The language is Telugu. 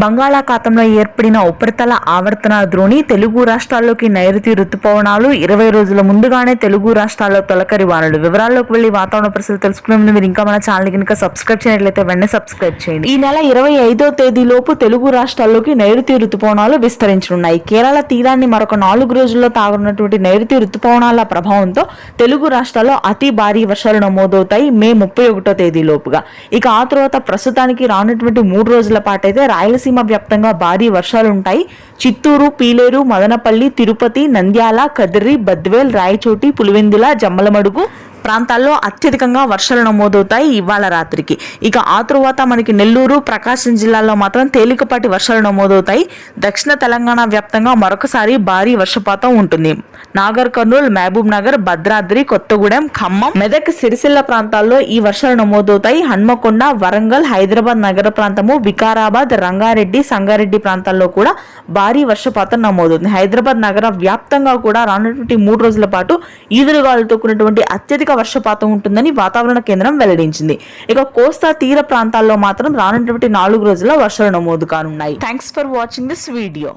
బంగాళాఖాతంలో ఏర్పడిన ఉపరితల ఆవర్తన ద్రోణి తెలుగు రాష్ట్రాల్లోకి నైరుతి రుతుపవనాలు 20 రోజుల ముందుగానే తెలుగు రాష్ట్రాల్లో తొలకరి వానలు. వివరాల్లోకి వెళ్లి వాతావరణ పరిస్థితులు తెలుసుకునే ముందు మీరు ఇంకా మన ఛానల్ కనుక సబ్స్క్రైబ్ చేయనట్లయితే వెంటనే సబ్స్క్రైబ్ చేయండి. ఈ నెల 25వ తేదీలోపు తెలుగు రాష్ట్రాల్లోకి నైరుతి రుతుపవనాలు విస్తరించనున్నాయి. కేరళ తీరాన్ని మరొక 4 రోజుల్లో తాగనున్నటువంటి నైరుతి రుతుపవనాల ప్రభావంతో తెలుగు రాష్ట్రాల్లో అతి భారీ వర్షాలు నమోదవుతాయి మే 31వ తేదీలోపుగా. ఇక ఆ తర్వాత ప్రస్తుతానికి రానున్నటువంటి 3 రోజుల పాటైతే రాయలసీమ వ్యాప్తంగా భారీ వర్షాలుంటాయి. చిత్తూరు, పీలేరు, మదనపల్లి, తిరుపతి, నంద్యాల, కదిరి, బద్వేల్, రాయచోటి, పులివెందుల, జమ్మలమడుగు ప్రాంతాల్లో అత్యధికంగా వర్షాలు నమోదవుతాయి ఇవాళ రాత్రికి. ఇక ఆ తరువాత మనకి నెల్లూరు, ప్రకాశం జిల్లాల్లో మాత్రం తేలికపాటి వర్షాలు నమోదవుతాయి. దక్షిణ తెలంగాణ వ్యాప్తంగా మరొకసారి భారీ వర్షపాతం ఉంటుంది. నాగర్ కర్నూల్, మహబూబ్ నగర్, భద్రాద్రి, కొత్తగూడెం, ఖమ్మం, మెదక్, సిరిసిల్ల ప్రాంతాల్లో ఈ వర్షాలు నమోదవుతాయి. హన్మకొండ, వరంగల్, హైదరాబాద్ నగర ప్రాంతము, వికారాబాద్, రంగారెడ్డి, సంగారెడ్డి ప్రాంతాల్లో కూడా భారీ వర్షపాతం నమోదవుతుంది. హైదరాబాద్ నగర వ్యాప్తంగా కూడా రానున్నటువంటి 3 రోజుల పాటు ఈదురుగాలులతో కూడినటువంటి అత్యధిక వర్షపాతం ఉంటుందని వాతావరణ కేంద్రం వెల్లడించింది. ఇక కోస్తా తీర ప్రాంతాల్లో మాత్రం రానున్నటువంటి 4 రోజుల్లో వర్షాలు నమోదు కానున్నాయి. Thanks for watching this video.